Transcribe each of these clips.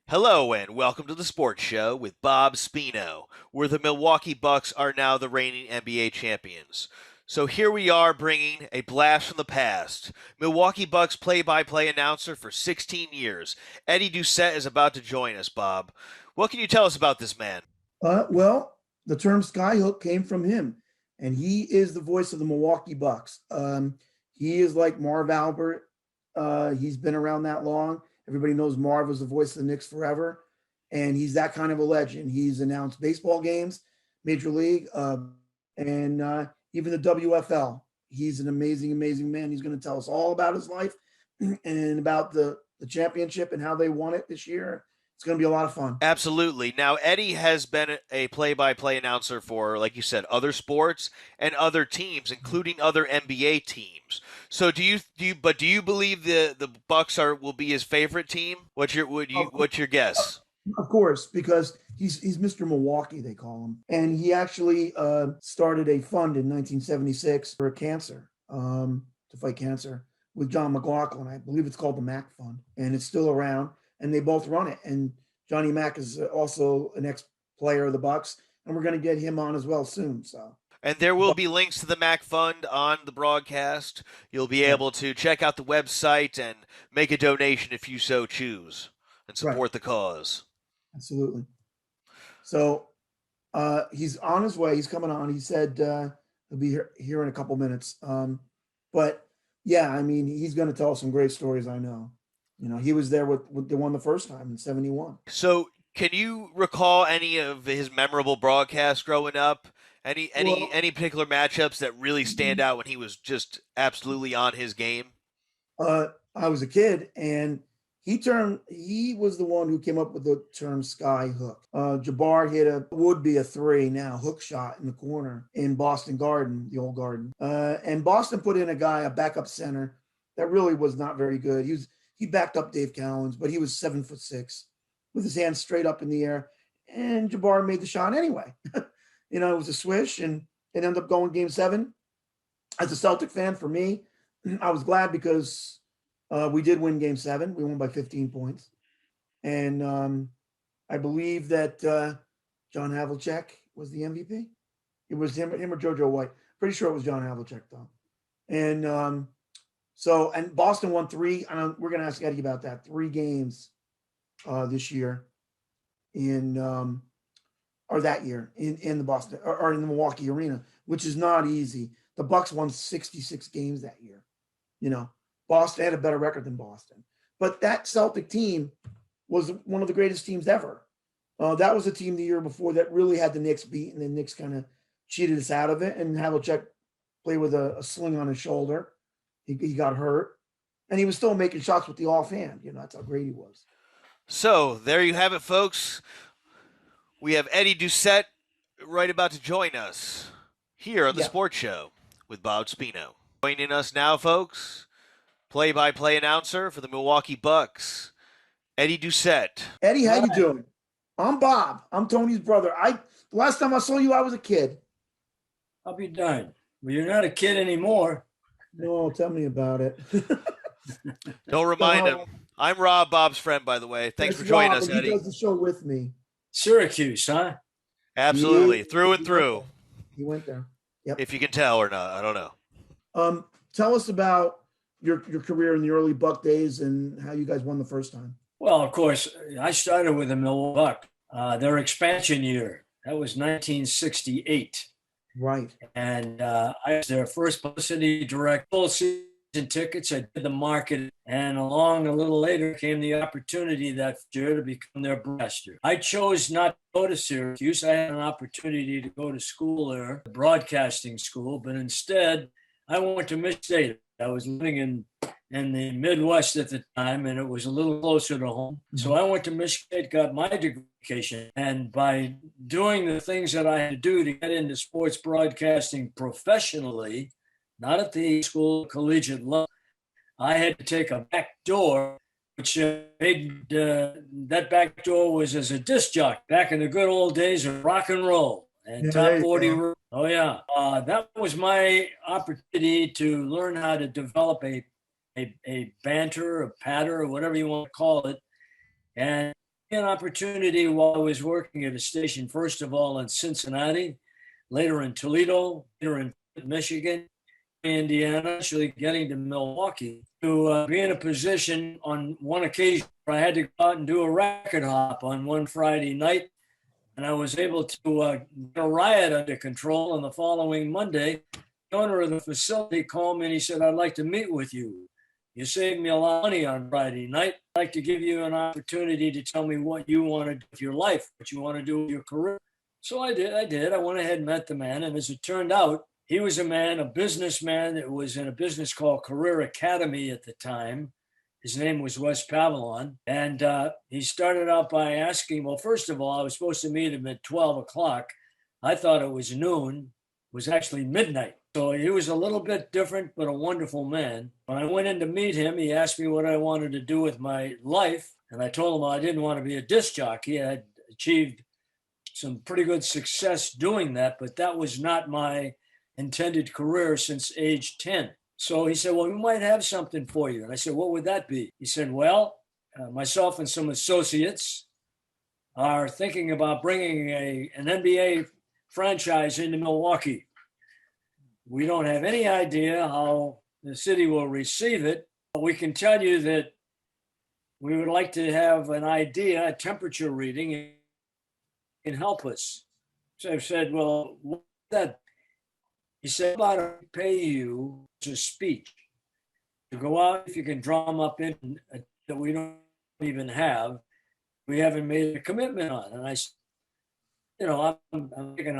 Hello and welcome to the Sports Show with Bob Spino, where the Milwaukee Bucks are now the reigning NBA champions. So here we are bringing a blast from the past. Milwaukee Bucks play-by-play announcer for 16 years, Eddie Doucette is about to join us, Bob. What can you tell us about this man? Well, the term skyhook came from him, and he is the voice of the Milwaukee Bucks. He is like Marv Albert. He's been around that long. Everybody knows Marv was the voice of the Knicks forever, and he's that kind of a legend. He's announced baseball games, Major League, and even the WFL. He's an amazing, amazing man. He's going to tell us all about his life and about the championship and how they won it this year. It's going to be a lot of fun. Absolutely. Now, Eddie has been a play-by-play announcer for, like you said, other sports and other teams, including other NBA teams. So, do you believe the Bucks will be his favorite team? What's your guess? Of course, because he's Mr. Milwaukee, they call him, and he actually started a fund in 1976 for cancer, to fight cancer with John McLaughlin. I believe it's called the Mac Fund, and it's still around. And they both run it. And Johnny Mack is also an ex-player of the Bucks, and we're going to get him on as well soon. So. And there will be links to the Mac Fund on the broadcast. You'll be able to check out the website and make a donation if you so choose and support the cause. Absolutely. So he's on his way. He's coming on. He said he'll be here in a couple minutes. But, yeah, I mean, he's going to tell some great stories, I know. You know, he was there with the one the first time in 71. So can you recall any of his memorable broadcasts growing up? Any particular matchups that really stand out when he was just absolutely on his game? I was a kid, and he was the one who came up with the term sky hook. Jabbar hit would be a three now, hook shot in the corner in Boston Garden, the old Garden. And Boston put in a backup center that really was not very good. He backed up Dave Cowens, but he was 7'6" with his hands straight up in the air. And Jabbar made the shot anyway. It was a swish, and it ended up going game 7. As a Celtic fan, for me, I was glad because we did win game 7. We won by 15 points. And I believe that John Havlicek was the MVP. It was him or JoJo White. Pretty sure it was John Havlicek, though. And and Boston won 3. We're going to ask Eddie about that. 3 games this year that year in the Boston or in the Milwaukee arena, which is not easy. The Bucks won 66 games that year. Boston had a better record than Boston, but that Celtic team was one of the greatest teams ever. That was a team the year before that really had the Knicks beat, and the Knicks kind of cheated us out of it. And Havlicek played with a sling on his shoulder. He got hurt, and he was still making shots with the offhand. That's how great he was. So there you have it, folks. We have Eddie Doucette right about to join us here on the Sports Show with Bob Spino. Joining us now, folks, play-by-play announcer for the Milwaukee Bucks, Eddie Doucette. Eddie, how you doing? I'm Bob. I'm Tony's brother. The last time I saw you, I was a kid. I'll be darned. Well, you're not a kid anymore. No, tell me about it. Don't remind him. I'm Rob, Bob's friend, by the way. Thanks for joining us, Eddie. He does the show with me. Syracuse, huh? Absolutely. Through and through. He went there. Yep. If you can tell or not, I don't know. Tell us about your career in the early Buck days and how you guys won the first time. Well, of course, I started with the Milwaukee Bucks. Their expansion year, that was 1968. Right. And I was their first publicity director. Full season tickets. I did the market. And along a little later came the opportunity that year to become their broadcaster. I chose not to go to Syracuse. I had an opportunity to go to school there, broadcasting school, but instead I went to Michigan State. I was living in the Midwest at the time, and it was a little closer to home. So I went to Michigan State, got my degree in education, and by doing the things that I had to do to get into sports broadcasting professionally, not at the school collegiate level, I had to take a back door, which made that back door was as a disc jockey back in the good old days of rock and roll and top 40. Oh, yeah. That was my opportunity to learn how to develop a banter, a patter, or whatever you want to call it. And An opportunity while I was working at a station, first of all in Cincinnati, later in Toledo, later in Michigan, Indiana, actually getting to Milwaukee, to be in a position on one occasion where I had to go out and do a record hop on one Friday night. And I was able to get a riot under control. And the following Monday, the owner of the facility called me and he said, "I'd like to meet with you. You saved me a lot of money on Friday night. I'd like to give you an opportunity to tell me what you want to do with your life, what you want to do with your career." So I did. I went ahead and met the man. And as it turned out, he was a businessman that was in a business called Career Academy at the time. His name was Wes Pavillon. And he started out by asking, well, first of all, I was supposed to meet him at 12 o'clock. I thought it was noon. It was actually midnight. So he was a little bit different, but a wonderful man. When I went in to meet him, he asked me what I wanted to do with my life. And I told him I didn't want to be a disc jockey. I had achieved some pretty good success doing that, but that was not my intended career since age 10. So he said, well, we might have something for you. And I said, what would that be? He said, well, myself and some associates are thinking about bringing an NBA franchise into Milwaukee. We don't have any idea how the city will receive it, but we can tell you that we would like to have an idea, a temperature reading, and help us. So I said, well, what's that? He said, how about I pay you a speech to go out if you can drum up in that we don't even have, we haven't made a commitment on. And I said, I'm making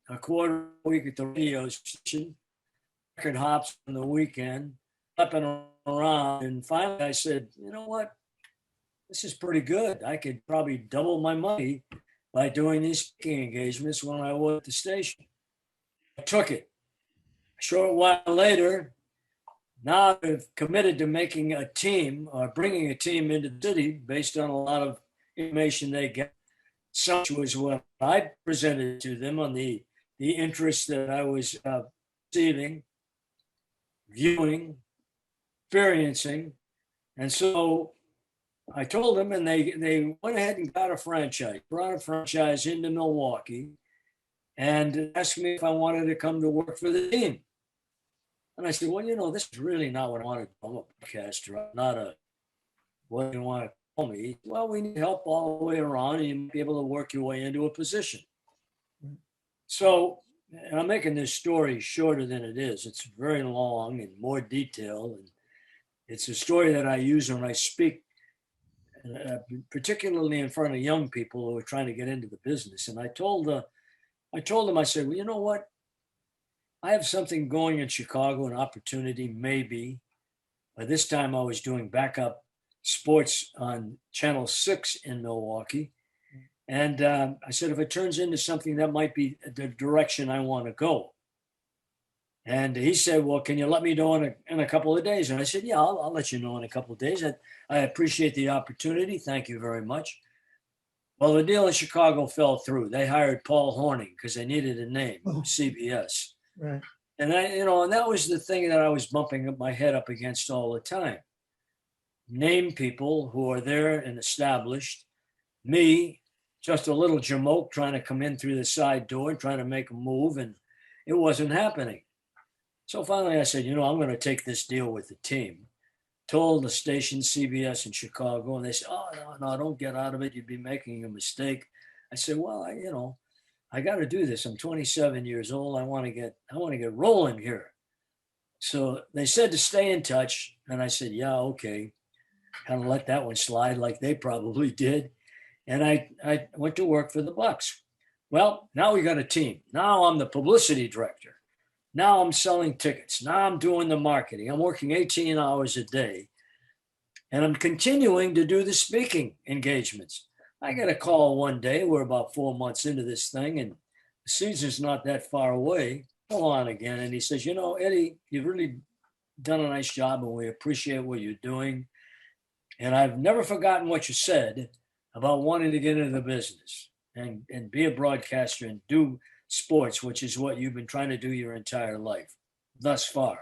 a quarter a week at the radio station, record hops on the weekend, flipping around. And finally I said, you know what? This is pretty good. I could probably double my money by doing these speaking engagements when I was at the station. I took it. A short while later, now I've committed to making a team or bringing a team into the city based on a lot of information they get. Such was what I presented to them on the interest that I was receiving, viewing, experiencing. And so I told them, and they went ahead and got a franchise, brought a franchise into Milwaukee, and asked me if I wanted to come to work for the team. And I said, well, this is really not what I want to do. I'm a broadcaster. I'm not a, what do you want to call me? Well, we need help all the way around, and you might be able to work your way into a position. So, and I'm making this story shorter than it is. It's very long and more detailed. And it's a story that I use when I speak, particularly in front of young people who are trying to get into the business. And I told them, I said, well, you know what? I have something going in Chicago, an opportunity, maybe. By this time, I was doing backup sports on Channel 6 in Milwaukee. And I said, if it turns into something, that might be the direction I want to go. And he said, well, can you let me know in a couple of days? And I said, yeah, I'll let you know in a couple of days. I appreciate the opportunity. Thank you very much. Well, the deal in Chicago fell through. They hired Paul Horning because they needed a name, CBS. Right. And and that was the thing that I was bumping my head up against all the time. Name people who are there and established. Me, just a little jamoke trying to come in through the side door, trying to make a move, and it wasn't happening. So finally I said, I'm going to take this deal with the team. Told the station, CBS in Chicago, and they said, oh, no, don't get out of it. You'd be making a mistake. I said, well, I got to do this. I'm 27 years old. I want to get rolling here. So they said to stay in touch. And I said, yeah, okay. Kind of let that one slide like they probably did. And I went to work for the Bucks. Well, now we got a team. Now I'm the publicity director. Now I'm selling tickets. Now I'm doing the marketing. I'm working 18 hours a day. And I'm continuing to do the speaking engagements. I got a call one day. We're about 4 months into this thing, and the season's not that far away. Go on again. And he says, Eddie, you've really done a nice job, and we appreciate what you're doing. And I've never forgotten what you said about wanting to get into the business and be a broadcaster and do sports, which is what you've been trying to do your entire life thus far.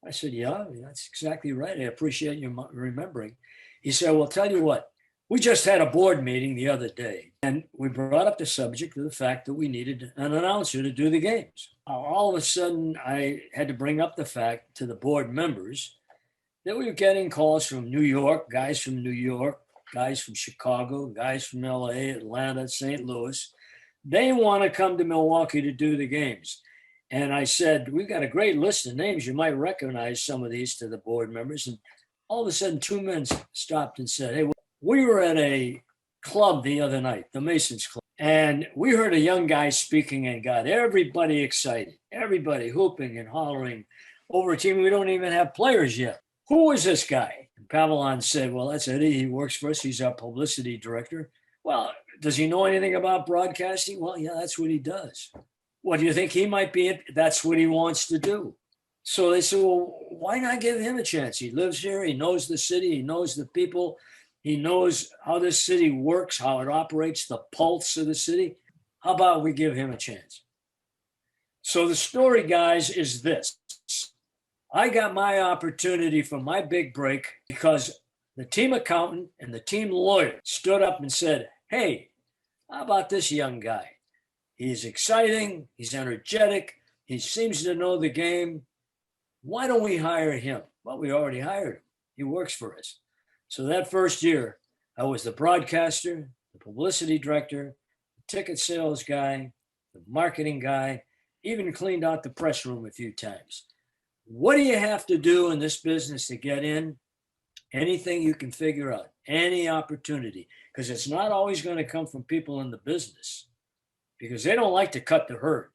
I said, yeah, that's exactly right. I appreciate you remembering. He said, well, tell you what, We just had a board meeting the other day, and we brought up the subject of the fact that we needed an announcer to do the games. All of a sudden, I had to bring up the fact to the board members that we were getting calls from New York, guys from New York, guys from Chicago, guys from LA, Atlanta, St. Louis. They want to come to Milwaukee to do the games. And I said, we've got a great list of names. You might recognize some of these to the board members. And all of a sudden, two men stopped and said, hey, we were at a club the other night, the Masons Club, and we heard a young guy speaking and got everybody excited, everybody hooping and hollering over a team. We don't even have players yet. Who is this guy? And Pavlon said, well, that's Eddie. He works for us. He's our publicity director. Well, does he know anything about broadcasting? Well, yeah, that's what he does. What do you think he might be? That's what he wants to do. So they said, well, why not give him a chance? He lives here. He knows the city. He knows the people. He knows how this city works, how it operates, the pulse of the city. How about we give him a chance? So the story, guys, is this. I got my opportunity for my big break because the team accountant and the team lawyer stood up and said, hey, how about this young guy? He's exciting. He's energetic. He seems to know the game. Why don't we hire him? Well, we already hired him. He works for us. So that first year, I was the broadcaster, the publicity director, the ticket sales guy, the marketing guy, even cleaned out the press room a few times. What do you have to do in this business to get in? Anything you can figure out, any opportunity, because it's not always going to come from people in the business because they don't like to cut the herd.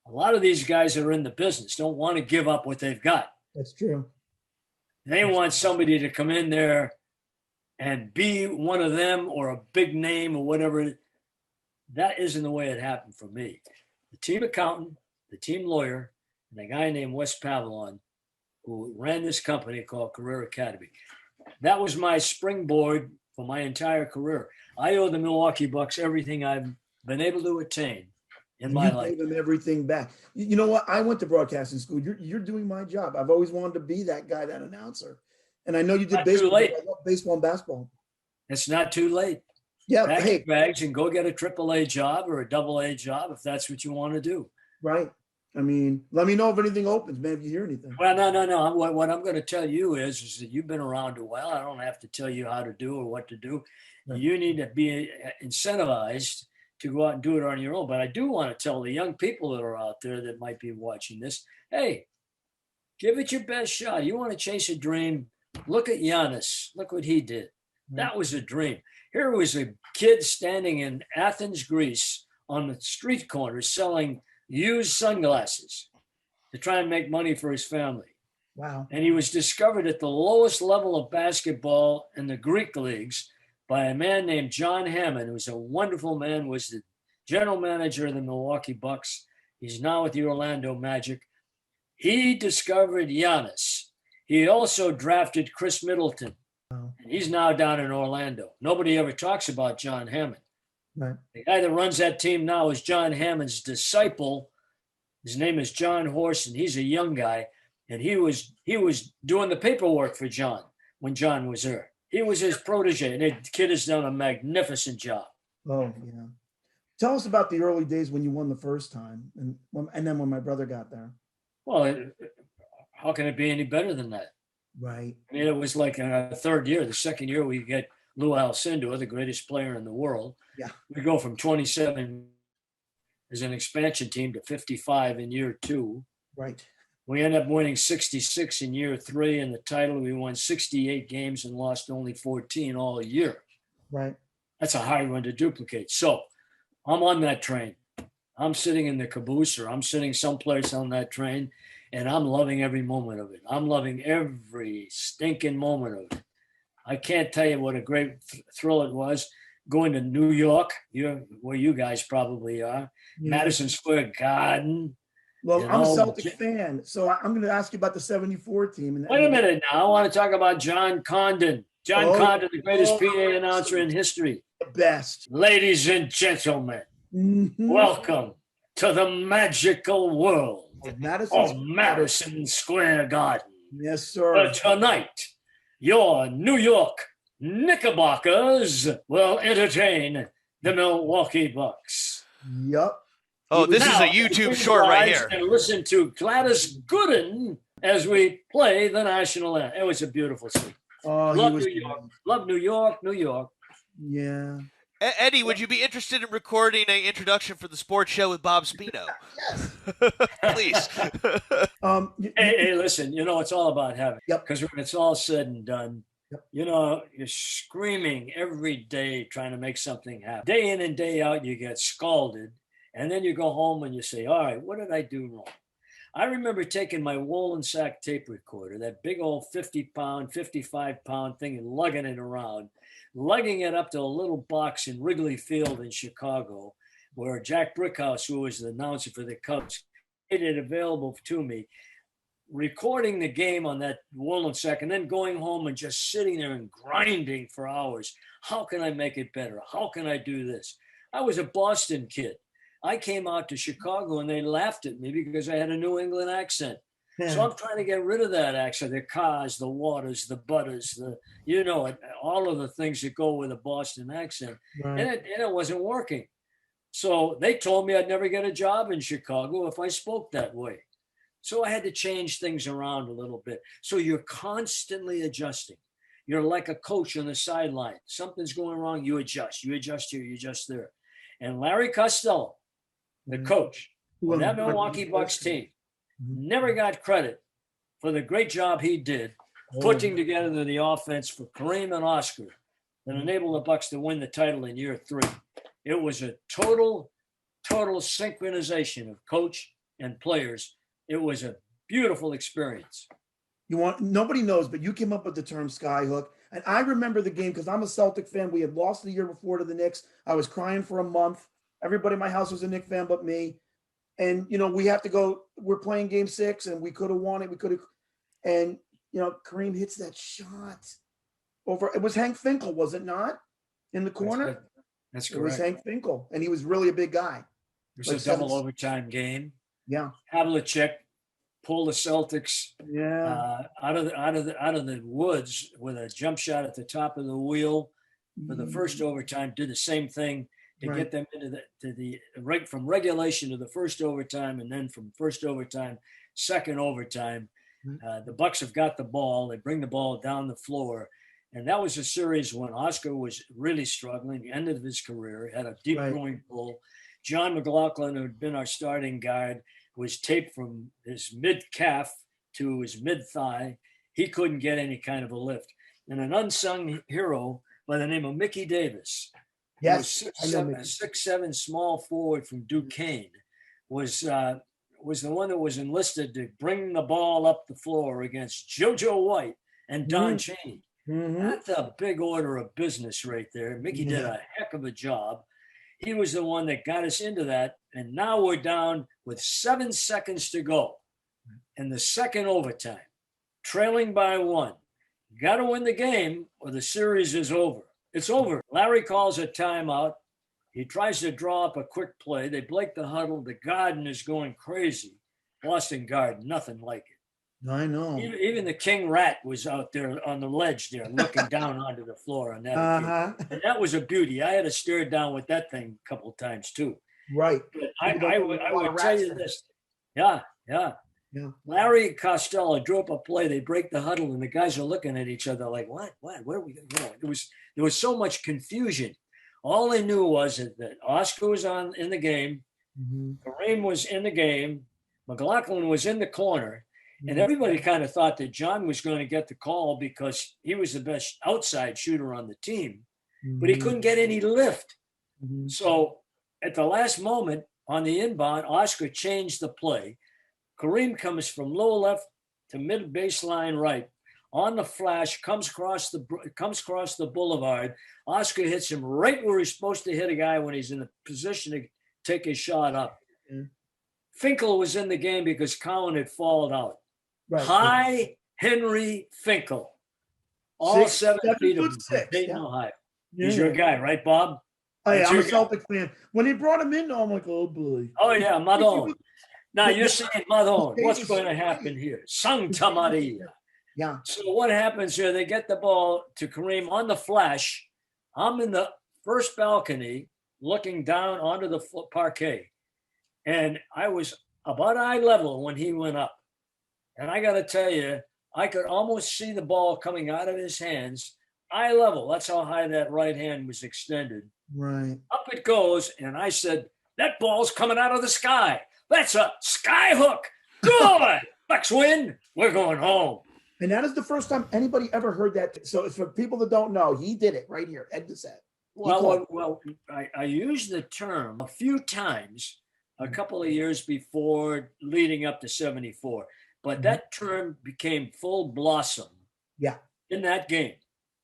A lot of these guys that are in the business don't want to give up what they've got. That's true. They want somebody to come in there and be one of them or a big name or whatever. That isn't the way it happened for me. The team accountant, the team lawyer, and a guy named Wes Pavlon, who ran this company called Career Academy. That was my springboard for my entire career. I owe the Milwaukee Bucks everything I've been able to attain in my life. You gave them everything back. You know what? I went to broadcasting school. You're doing my job. I've always wanted to be that guy, that announcer. And I know you did baseball. I love baseball and basketball. It's not too late. Yeah, pack your bags and go get a AAA job or a AA job if that's what you want to do. Right. I mean, let me know if anything opens, man, if you hear anything. Well, no. What I'm going to tell you is that you've been around a while. I don't have to tell you how to do or what to do. Right. You need to be incentivized to go out and do it on your own. But I do want to tell the young people that are out there that might be watching this, hey, give it your best shot. You want to chase a dream? Look at Giannis. Look what he did. That was a dream. Here was a kid standing in Athens, Greece, on the street corner selling used sunglasses to try and make money for his family. Wow. And he was discovered at the lowest level of basketball in the Greek leagues by a man named John Hammond, who's a wonderful man, was the general manager of the Milwaukee Bucks. He's now with the Orlando Magic. He discovered Giannis. He also drafted Chris Middleton. Wow. And he's now down in Orlando. Nobody ever talks about John Hammond. Right. The guy that runs that team now is John Hammond's disciple. His name is John Horst, and he's a young guy. And he was doing the paperwork for John when John was there. He was his protege, and the kid has done a magnificent job. Oh, yeah. Tell us about the early days when you won the first time, and then when my brother got there. Well, how can it be any better than that? Right. I mean, it was like a third year. The second year, we get Lou Alcindor, the greatest player in the world. Yeah. We go from 27 as an expansion team to 55 in year 2. Right. We end up winning 66 in year 3, and the title, we won 68 games and lost only 14 all year. Right. That's a hard one to duplicate. So I'm on that train. I'm sitting in the caboose, or I'm sitting someplace on that train, and I'm loving every moment of it. I'm loving every stinking moment of it. I can't tell you what a great thrill it was going to New York, where you guys probably are, yeah. Madison Square Garden. Well, I'm a Celtic fan, so I'm going to ask you about the 74 team. Wait a minute now. I want to talk about John Condon. John Condon, the greatest PA announcer in history. The best. Ladies and gentlemen, welcome to the magical world of Madison Square Garden. Yes, sir. But tonight, your New York Knickerbockers will entertain the Milwaukee Bucks. Yep. Oh, this is a Now, YouTube please short right rise here. and listen to Gladys Gooden as we play the national anthem. It was a beautiful scene. Oh, Love New York. Love New York, New York. Yeah. Eddie, would you be interested in recording an introduction for the sports show with Bob Spino? Yes. Please. Hey, listen, it's all about having. Yep. Because when it's all said and done, Yep. You're screaming every day trying to make something happen. Day in and day out, you get scalded. And then you go home and you say, all right, what did I do wrong? I remember taking my woolen sack tape recorder, that big old 50-pound, 55-pound thing, and lugging it around, lugging it up to a little box in Wrigley Field in Chicago, where Jack Brickhouse, who was the announcer for the Cubs, made it available to me, recording the game on that woolen sack, and then going home and just sitting there and grinding for hours. How can I make it better? How can I do this? I was a Boston kid. I came out to Chicago and they laughed at me because I had a New England accent. Yeah. So I'm trying to get rid of that accent. The cars, the waters, the butters, all of the things that go with a Boston accent. Right. And it wasn't working. So they told me I'd never get a job in Chicago if I spoke that way. So I had to change things around a little bit. So you're constantly adjusting. You're like a coach on the sideline. Something's going wrong, you adjust. You adjust here, you adjust there. And Larry Costello, the coach of that Milwaukee Bucks team, never got credit for the great job he did putting together the offense for Kareem and Oscar that enabled the Bucks to win the title in year 3. It was a total synchronization of coach and players. It was a beautiful experience. Nobody knows, but you came up with the term skyhook. And I remember the game because I'm a Celtic fan. We had lost the year before to the Knicks. I was crying for a month. Everybody in my house was a Knicks fan but me. And, we have to go. We're playing game 6, and we could have won it. We could have. And, Kareem hits that shot over. It was Hank Finkel, was it not? In the corner? That's correct. It was Hank Finkel, and he was really a big guy. It was a double overtime game. Yeah. Havlicek pulled the Celtics Yeah. out of the woods with a jump shot at the top of the wheel for the first overtime. Did the same thing to get them into from regulation to the first overtime, and then from first overtime, second overtime. The Bucks have got the ball. They bring the ball down the floor. And that was a series when Oscar was really struggling, the end of his career, had a deep groin pull. John McLaughlin, who had been our starting guard, was taped from his mid-calf to his mid-thigh. He couldn't get any kind of a lift. And an unsung hero by the name of Mickey Davis, yes, a 6'7" small forward from Duquesne, was the one that was enlisted to bring the ball up the floor against JoJo White and Don Chaney. That's a big order of business right there. Mickey did a heck of a job. He was the one that got us into that. And now we're down with 7 seconds to go in the second overtime, trailing by 1. Got to win the game or the series is over. It's over. Larry calls a timeout. He tries to draw up a quick play. They break the huddle. The Garden is going crazy. Boston Garden, nothing like it. I know. Even the King Rat was out there on the ledge there looking down onto the floor on that. And that was a beauty. I had to stare down with that thing a couple of times too. Right. But I would tell you this. Yeah. Larry Costello drew up a play. They break the huddle and the guys are looking at each other like, what are we going to do? There was so much confusion. All they knew was that Oscar was in the game. Kareem was in the game. McLaughlin was in the corner. And everybody kind of thought that John was going to get the call because he was the best outside shooter on the team, but he couldn't get any lift. So at the last moment on the inbound, Oscar changed the play. Kareem comes from low left to mid baseline right. On the flash, comes across the boulevard. Oscar hits him right where he's supposed to hit a guy when he's in the position to take his shot up. Finkel was in the game because Cowan had fallen out. High Henry Finkel. All 7 feet of Dayton, Ohio. He's your guy, right, Bob? Oh, yeah, I'm a Celtic fan. When they brought him in, I'm like, oh, boy. Oh, yeah, Madon. Now, you're saying, Madon, what's going to happen here? Santa Maria. Yeah. So what happens here? They get the ball to Kareem on the flash. I'm in the first balcony looking down onto the parquet. And I was about eye level when he went up. And I got to tell you, I could almost see the ball coming out of his hands, eye level. That's how high that right hand was extended. Right. Up it goes. And I said, that ball's coming out of the sky. That's a skyhook. Good. Bucks win. We're going home. And that is the first time anybody ever heard that. So it's for people that don't know, he did it right here, Ed Doucette. Well, I used the term a few times a couple of years before leading up to 74. But that term became full blossom in that game.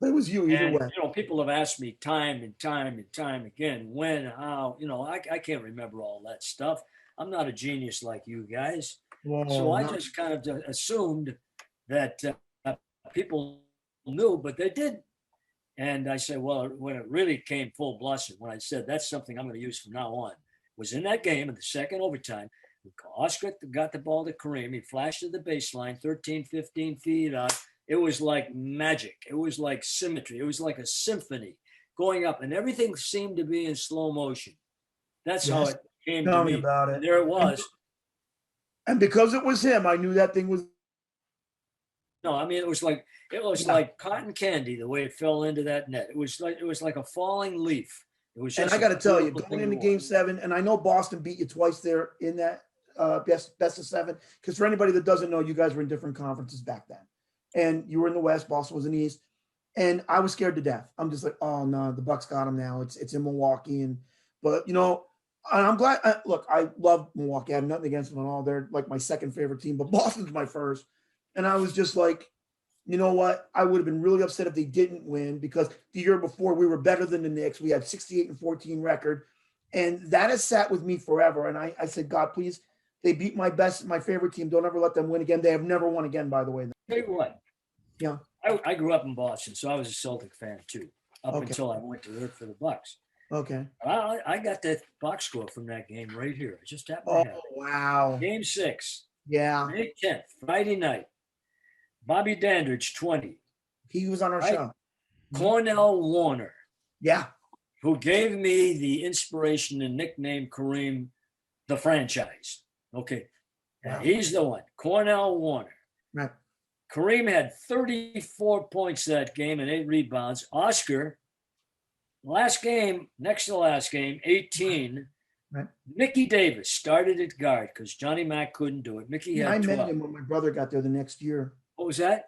But it was you either way. You know, people have asked me time and time again, when, how, you know, I can't remember all that stuff. I'm not a genius like you guys. So I just kind of assumed that people knew, but they didn't. And I said, well, when it really came full blossom, when I said that's something I'm going to use from now on, was in that game in the second overtime. Oscar got the ball to Kareem. He flashed to the baseline, 13, 15 feet out. It was like magic. It was like symmetry. It was like a symphony going up, and everything seemed to be in slow motion. That's how it came to me. About it. And there it was. And because it was him, I knew that thing was. No, I mean it was like cotton candy the way it fell into that net. It was like a falling leaf. It was just. And I got to tell you, going into Game 7, and I know Boston beat you twice there in that best of 7. Because for anybody that doesn't know, you guys were in different conferences back then, and you were in the West. Boston was in the East, and I was scared to death. I'm just like, oh no, the Bucks got him now. It's in Milwaukee, but you know. And I'm glad. Look, I love Milwaukee. I have nothing against them at all. They're like my second favorite team, but Boston's my first. And I was just like, you know what? I would have been really upset if they didn't win, because the year before we were better than the Knicks. We had 68-14 record, and that has sat with me forever. And I said, God, please, they beat my favorite team. Don't ever let them win again. They have never won again, by the way. Tell you what. Yeah. I grew up in Boston, so I was a Celtic fan too, up until I went to work for the Bucks. Okay. I got that box score from that game right here. I just happened to have it. Wow. Game 6. Yeah. May 10th, Friday night. Bobby Dandridge, 20. He was on our show. Cornell Warner. Yeah. Who gave me the inspiration to nickname Kareem the franchise. Okay. Wow. He's the one. Cornell Warner. Right. Kareem had 34 points that game and 8 rebounds. Oscar, last game, next to last game, 18. Right. Mickey Davis started at guard because Johnny Mack couldn't do it. Mickey had 12. I met him when my brother got there the next year. What was that?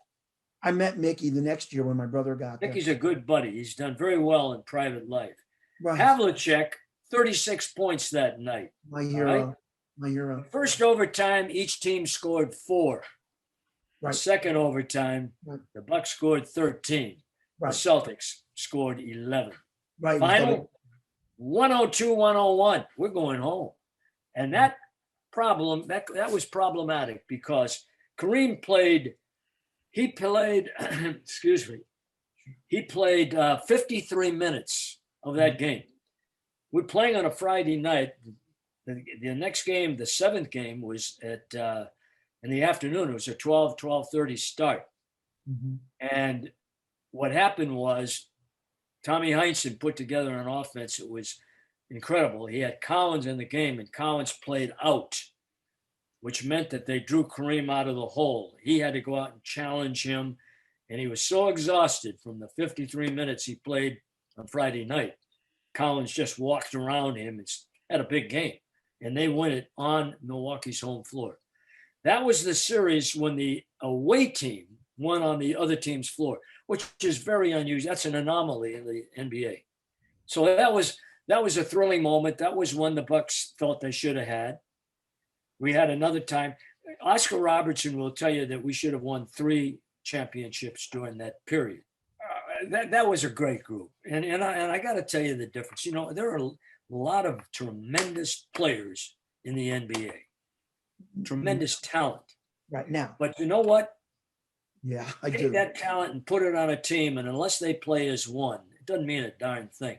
I met Mickey the next year when my brother got there. Mickey's a good buddy. He's done very well in private life. Right. Havlicek, 36 points that night. My hero. Right? My hero. First overtime, each team scored 4. Right. The second overtime, the Bucks scored 13. Right. The Celtics scored 11. Right. Final 102-101. We're going home. And that problem, that was problematic because Kareem played, excuse me, he played 53 minutes of that game. We're playing on a Friday night. The next game, the 7th game, was at in the afternoon. It was a 12:30 start. Mm-hmm. And what happened was Tommy Heinsohn put together an offense that was incredible. He had Collins in the game, and Collins played out, which meant that they drew Kareem out of the hole. He had to go out and challenge him, and he was so exhausted from the 53 minutes he played on Friday night. Collins just walked around him and had a big game, and they win it on Milwaukee's home floor. That was the series when the away team won on the other team's floor, which is very unusual. That's an anomaly in the NBA. So that was a thrilling moment. That was one the Bucks felt they should have had. We had another time. Oscar Robertson will tell you that we should have won 3 championships during that period. That was a great group. And I got to tell you the difference. You know, there are a lot of tremendous players in the NBA. Tremendous talent. Right now. But you know what? Yeah, I do. Take that talent and put it on a team, and unless they play as one, it doesn't mean a darn thing.